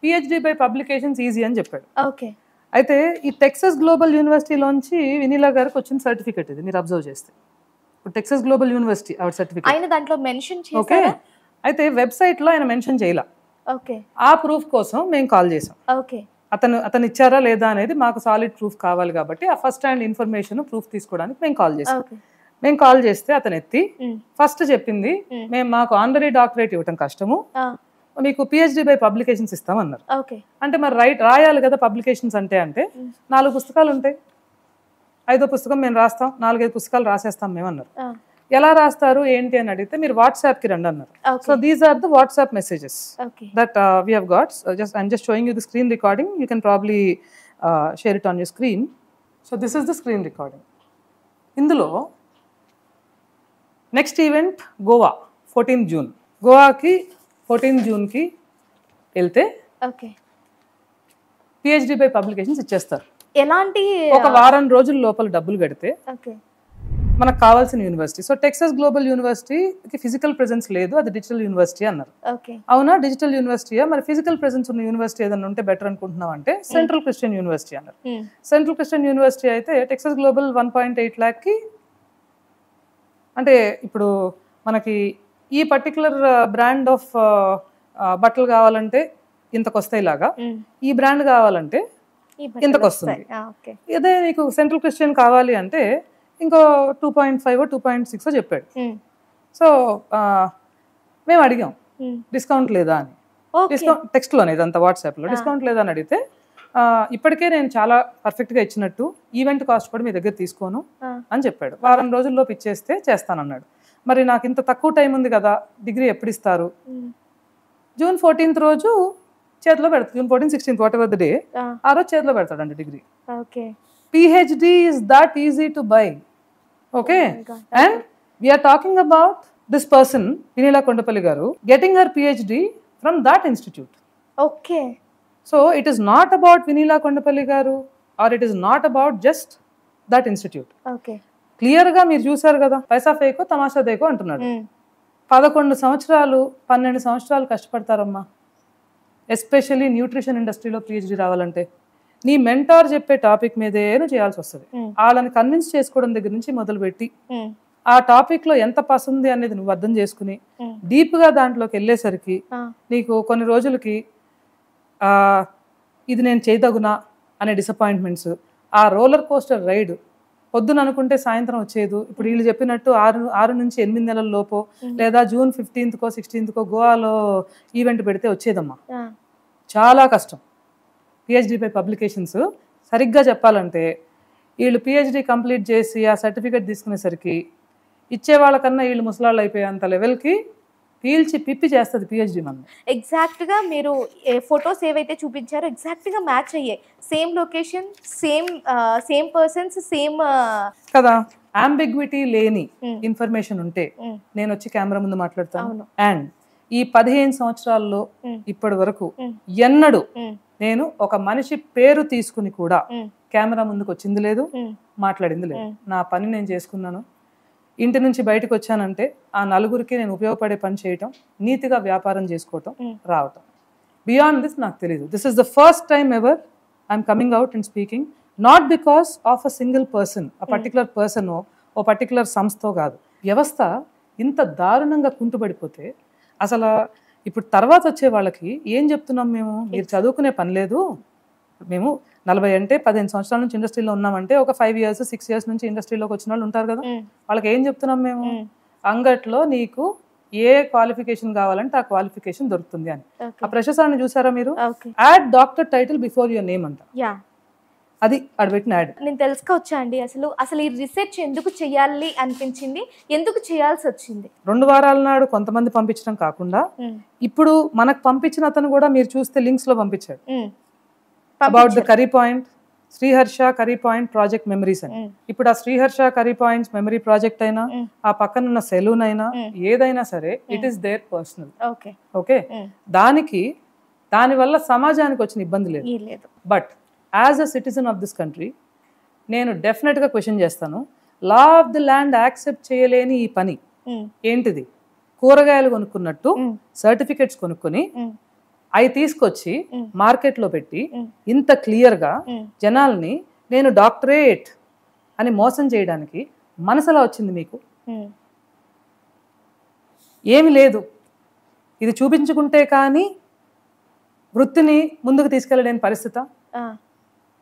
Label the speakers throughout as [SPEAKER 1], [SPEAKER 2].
[SPEAKER 1] PhD by publications easy అని చెప్పాడు.
[SPEAKER 2] Okay.
[SPEAKER 1] అయితే ఈ టెక్సస్ గ్లోబల్ యూనివర్సిటీలోంచి వినీలా గారికి వచ్చిన సర్టిఫికెట్ ఇది, మీరు అబ్జర్వ్ చేస్తే. టెక్సస్ గ్లోబల్ యూనివర్సిటీ ఆవిడ సర్టిఫికెట్.
[SPEAKER 2] ఆయన దాంట్లో మెన్షన్
[SPEAKER 1] ఓకే.
[SPEAKER 2] చేశారా?
[SPEAKER 1] అయితే వెబ్సైట్లో ఆయన మెన్షన్ చేయాల.
[SPEAKER 2] ఓకే.
[SPEAKER 1] ఆ ప్రూఫ్ కోసం మేము కాల్ చేసాం.
[SPEAKER 2] ఓకే.
[SPEAKER 1] అతను ఇచ్చారా లేదా అనేది మాకు సాలిడ్ ప్రూఫ్ కావాలి కాబట్టి ఆ ఫస్ట్ హ్యాండ్ ఇన్ఫర్మేషన్ ప్రూఫ్ తీసుకోవడానికి మేము కాల్ చేసాం. మేము కాల్ చేస్తే అతను ఎత్తి ఫస్ట్ చెప్పింది, మాకు ఆనరీ డాక్టరేట్ ఇవ్వటం కష్టము, మీకు పిహెచ్డి బై పబ్లికేషన్స్ ఇస్తామన్నారు. అంటే మరి రాయాలి కదా పబ్లికేషన్స్ అంటే 4 పుస్తకాలు ఉంటాయి, 5వ పుస్తకం మేము రాస్తాం, 4-5 పుస్తకాలు రాసేస్తాం మేము అన్నారు. ఎలా రాస్తారు ఏంటి అని అడిగితే మీరు వాట్సాప్కి రండి అన్నారు. So these are the WhatsApp messages that we have got. I'm just showing you the screen recording, you can probably share it on your screen. So this is the screen recording. ఇందులో next event Goa 14th June. గోవాకి 14th జూన్కి వెళ్తే PhD by publications ఇచ్చేస్తారు.
[SPEAKER 2] ఎలాంటి
[SPEAKER 1] ఒక వారం రోజుల లోపల డబ్బులు కడితే మనకు కావాల్సిన యూనివర్సిటీ. సో టెక్సస్ గ్లోబల్ యూనివర్సిటీకి ఫిజికల్ ప్రెజెన్స్ లేదు, అది డిజిటల్ యూనివర్సిటీ అన్నారు. అవునా, డిజిటల్ యూనివర్సిటీయా, మరి ఫిజికల్ ప్రెజెన్స్ ఉన్న యూనివర్సిటీ ఏదైనా ఉంటే బెటర్ అనుకుంటున్నాం అంటే సెంట్రల్ క్రిస్టియన్ యూనివర్సిటీ అన్నారు. సెంట్రల్ క్రిస్టియన్ యూనివర్సిటీ అయితే టెక్సస్ గ్లోబల్ 1.8 lakh అంటే ఇప్పుడు మనకి ఈ పర్టికులర్ బ్రాండ్ ఆఫ్ బట్టలు కావాలంటే ఇంతకు వస్తాయి లాగా, ఈ బ్రాండ్ కావాలంటే ఇంతకు వస్తుంది. ఇదే నీకు సెంట్రల్ క్రిస్టియన్ కావాలి అంటే ఇంకో 2.5 or 2.6 చెప్పాడు. సో మేము అడిగాం డిస్కౌంట్ లేదా అని. డిస్కౌంట్ టెక్స్ట్లోనే ఇదంతా వాట్సాప్లో డిస్కౌంట్ లేదా అని అడిగితే ఇప్పటికే నేను చాలా పర్ఫెక్ట్గా ఇచ్చినట్టు ఈవెంట్ కాస్ట్ కూడా మీ దగ్గర తీసుకోను అని చెప్పాడు. వారం రోజుల్లోపు ఇచ్చేస్తే చేస్తానన్నాడు. మరి నాకు ఇంత తక్కువ టైం ఉంది కదా, డిగ్రీ ఎప్పుడు ఇస్తారు? జూన్ 14th రోజు చేతిలో పెడతాడు. June 14, 16 what ever the day, ఆ రోజు చేతిలో పెడతాడండి degree. PhD is that easy to buy. Okay. And we are talking about this person, Vineela Kondapalli garu, getting her PhD from that institute.
[SPEAKER 2] Okay.
[SPEAKER 1] So it is not about Vineela Kondapalli garu or it is not about just that institute.
[SPEAKER 2] Okay.
[SPEAKER 1] Clear ga meer chusaru kada, paisa feko tamasha deko antunnadu. 11 సంవత్సరాలు 12 సంవత్సరాలు కష్టపడతారమ్మా, especially nutrition ఇండస్ట్రీలో PhD రావాలంటే. నీ mentor చెప్పే topic మీదే నువ్వు చేయాల్సి వస్తుంది. వాళ్ళని కన్విన్స్ చేసుకోవడం దగ్గర నుంచి మొదలుపెట్టి ఆ టాపిక్ లో ఎంత పసంది అనేది నువ్వు అర్థం చేసుకుని డీప్ గా దాంట్లోకి వెళ్ళేసరికి నీకు కొన్ని రోజులకి ఇది నేను చేయదగునా అనే డిసప్పాయింట్మెంట్స్, ఆ రోలర్ కోస్టర్ రైడ్ పొద్దున అనుకుంటే సాయంత్రం వచ్చేది. ఇప్పుడు వీళ్ళు చెప్పినట్టు 6 నుంచి 8 నెలల లోపో లేదా జూన్ 15th, 16th గోవాలో ఈవెంట్ పెడితే వచ్చేదమ్మా. చాలా కష్టం. పిహెచ్డి బై పబ్లికేషన్స్ సరిగ్గా చెప్పాలంటే వీళ్ళు పిహెచ్డి కంప్లీట్ చేసి ఆ సర్టిఫికేట్ తీసుకునేసరికి ఇచ్చే వాళ్ళకన్నా వీళ్ళు ముసలాళ్ళు అయిపోయేంత లెవెల్కి పీల్చి పిప్పి చేస్తుంది పిహెచ్డి. మనం
[SPEAKER 2] ఎగ్జాక్ట్గా మీరు ఫొటోస్ ఏవైతే చూపించారో ఎగ్జాక్ట్గా మ్యాచ్ అయ్యాయి. Same location, same persons, same
[SPEAKER 1] కదా. అంబిగ్విటీ లేని ఇన్ఫర్మేషన్ ఉంటే నేను వచ్చి కెమెరా ముందు మాట్లాడతాను. అండ్ ఈ 15 సంవత్సరాల్లో ఇప్పటి వరకు ఎన్నడూ నేను ఒక మనిషి పేరు తీసుకుని కూడా కెమెరా ముందుకు వచ్చింది లేదు, మాట్లాడింది లేదు. నా పని నేను చేసుకున్నాను. ఇంటి నుంచి బయటకు వచ్చానంటే ఆ నలుగురికి నేను ఉపయోగపడే పని చేయటం, నీతిగా వ్యాపారం చేసుకోవటం, రావటం. బియాండ్ దిస్ నాకు తెలియదు. This is the first time ever I'm coming out and speaking, not because of a single person, a particular person, ఓ పర్టికులర్ సంస్థో కాదు. వ్యవస్థ ఇంత దారుణంగా కుంటుపడిపోతే అసలు ఇప్పుడు తర్వాత వచ్చే వాళ్ళకి ఏం చెప్తున్నాం మేము? మీరు చదువుకునే పని లేదు, మేము 40 అంటే 15 సంవత్సరాల నుంచి ఇండస్ట్రీలో ఉన్నామంటే ఒక 5 years 6 years నుంచి ఇండస్ట్రీలోకి వచ్చిన వాళ్ళు ఉంటారు కదా, వాళ్ళకి ఏం చెప్తున్నాం మేము? అంగట్లో నీకు ఏ క్వాలిఫికేషన్ కావాలంటే ఆ క్వాలిఫికేషన్ దొరుకుతుంది అని. ఆ ప్రశంసాన్ని చూసారా మీరు? Add doctor title before your name అంట. అది అడబెట్టిన యాడ్.
[SPEAKER 2] నేను తెలుసుకోవచ్చా అండి అసలు ఈ రీసెర్చ్ ఎందుకు చేయాలి అనిపించింది, ఎందుకు చేయాల్సి వచ్చింది?
[SPEAKER 1] 2 వారాల నాడు కొంతమంది పంపించడం కాకుండా ఇప్పుడు మనకు పంపించిన అతను కూడా మీరు చూస్తే లింక్స్ లో పంపించాడు. About the curry point, Sriharsha curry point project memories అని. ఇప్పుడు ఆ Sriharsha curry points memory project అయినా, ఆ పక్కన ఉన్న సెలూన్ అయినా, ఏదైనా సరే it is there personal. Okay, దానివల్ల సమాజానికి వచ్చిన ఇబ్బంది లేదు. But as a citizen of this country నేను డెఫినెట్గా క్వశ్చన్ చేస్తాను. Law of the land accept చేయలేని ఈ పని ఏంటిది? కూరగాయలు కొనుక్కున్నట్టు సర్టిఫికెట్స్ కొనుక్కొని అవి తీసుకొచ్చి మార్కెట్లో పెట్టి ఇంత క్లియర్గా జనాల్ని నేను డాక్టరేట్ అని మోసం చేయడానికి మనసులా వచ్చింది మీకు? ఏమి లేదు. ఇది చూపించుకుంటే కానీ వృత్తిని ముందుకు తీసుకెళ్ళలేని పరిస్థితి.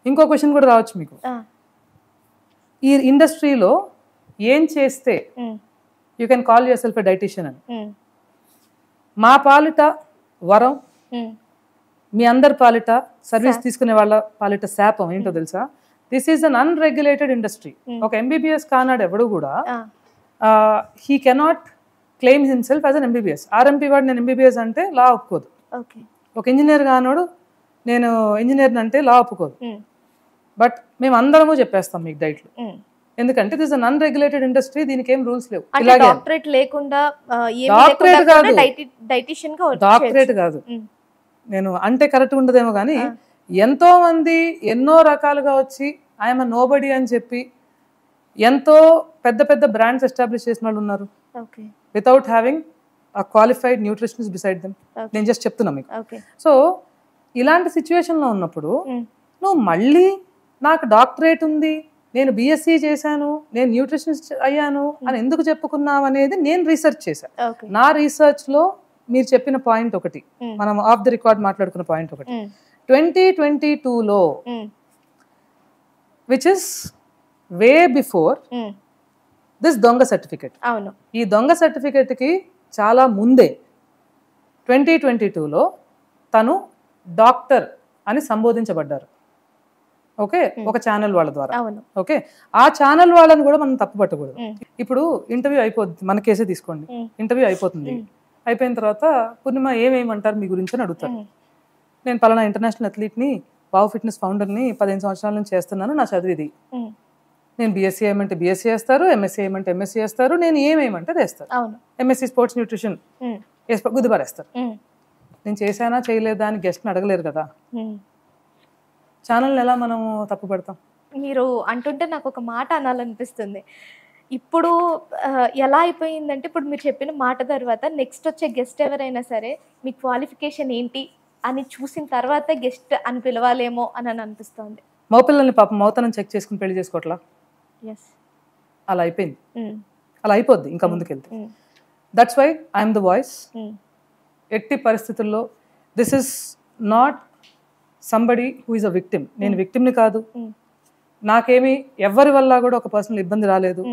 [SPEAKER 1] ఇంకో క్వశ్చన్ కూడా రావచ్చు మీకు. ఈ ఇండస్ట్రీలో ఏం చేస్తే you can call yourself a dietitian అని. మా పాలిట వరం, మీ అందరి పాలిట సర్వీస్ తీసుకునే వాళ్ళ పాలిట శాపం ఏంటో తెలుసా? This is an unregulated industry. ఒక ఎంబీబీఎస్ కానాడు ఎవడు కూడా he cannot claim himself as an MBBS. RMP వాడు నేను ఎంబీబీఎస్ అంటే లా ఒప్పుకోదు. ఒక ఇంజనీర్ కానోడు నేను ఇంజనీర్ అంటే లా ఒప్పుకోదు. బట్ మేము అందరము చెప్పేస్తాం మీకు డైట్లు, ఎందుకంటే దిస్ అన్ అన్రెగ్యులేటెడ్ ఇండస్ట్రీ, దీనికి ఏం రూల్స్ లేవు.
[SPEAKER 2] డాక్టరేట్ లేకుండా
[SPEAKER 1] డాక్టరేట్ కాదు,
[SPEAKER 2] డైటీషియన్
[SPEAKER 1] డాక్టరేట్ కాదు, నేను అంటే కరెక్ట్ ఉండదేమో కానీ ఎంతో మంది ఎన్నో రకాలుగా వచ్చి ఐఎమ్ నోబడి అని చెప్పి ఎంతో పెద్ద పెద్ద బ్రాండ్స్ ఎస్టాబ్లిష్ చేసిన వాళ్ళు ఉన్నారు without having a qualified nutritionist beside them. నేను జస్ట్ చెప్తున్నా మీకు. సో ఇలాంటి సిచ్యువేషన్లో ఉన్నప్పుడు నువ్వు మళ్ళీ నాకు డాక్టరేట్ ఉంది, నేను బిఎస్సి చేశాను, నేను న్యూట్రిషనిస్ట్ అయ్యాను అని ఎందుకు చెప్పుకున్నావు అనేది నేను రీసెర్చ్ చేశాను. నా రీసెర్చ్లో మీరు చెప్పిన పాయింట్ ఒకటి, మనం ఆఫ్ ది రికార్డ్ మాట్లాడుకున్న పాయింట్ ఒకటి, 2022లో which is way before this దొంగ సర్టిఫికెట్. ఈ దొంగ సర్టిఫికెట్కి చాలా ముందే 2022లో తను డాక్టర్ అని సంబోధించబడ్డారు. ఓకే, ఒక ఛానల్ వాళ్ళ ద్వారా. ఓకే, ఆ ఛానల్ వాళ్ళని కూడా మనం తప్పు పట్టకూడదు. ఇప్పుడు ఇంటర్వ్యూ అయిపోతుంది, మన కేసే తీసుకోండి, ఇంటర్వ్యూ అయిపోతుంది. అయిపోయిన తర్వాత పూర్ణిమ ఏమేమంటారు మీ గురించి అని అడుగుతారు. నేను పలానా ఇంటర్నేషనల్ అథ్లీట్ని, వావ్ ఫిట్నెస్ ఫౌండర్ని, 15 సంవత్సరాల నుంచి చేస్తున్నాను, నా చదువు ఇది. నేను బీఎస్సీ ఏమంటే బీఎస్సీ చేస్తారు, ఎంఎస్సీ ఏమంటే ఎంఎస్సీ చేస్తారు, నేను ఏమేమంటే తెస్తారు. ఎంఎస్సీ స్పోర్ట్స్ న్యూట్రిషన్ గుద్దుపారేస్తారు. నేను చేశానా చేయలేదా అని గెస్ట్ని అడగలేరు కదా. ఛానల్ని ఎలా మనము తప్పు పడతాం?
[SPEAKER 2] మీరు అంటుంటే నాకు ఒక మాట అనాలనిపిస్తుంది. ఇప్పుడు ఎలా అయిపోయిందంటే, ఇప్పుడు మీరు చెప్పిన మాట తర్వాత నెక్స్ట్ వచ్చే గెస్ట్ ఎవరైనా సరే మీ క్వాలిఫికేషన్ ఏంటి అని చూసిన తర్వాత గెస్ట్ అని పిలవాలేమో అని అనిపిస్తుంది.
[SPEAKER 1] మగపిల్లల్ని పాపం మౌతనం చెక్ చేసుకుని పెళ్లి చేసుకోవట్లా, అలా అయిపోయింది. అలా అయిపోద్ది ఇంకా ముందుకెళ్తే. That's why I'm the voice. ఎట్టి పరిస్థితుల్లో this is not somebody who is a victim. నేను విక్టిమ్ని కాదు, నాకేమి ఎవరి వల్ల కూడా ఒక పర్సనల్ ఇబ్బంది రాలేదు.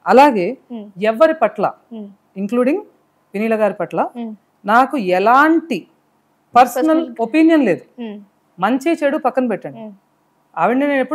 [SPEAKER 1] అలాగే ఎవరి పట్ల ఇంక్లూడింగ్ వినీల గారి పట్ల నాకు ఎలాంటి పర్సనల్ ఒపీనియన్ లేదు. మంచి చెడు పక్కన పెట్టండి, ఆవిడ నేను ఎప్పుడు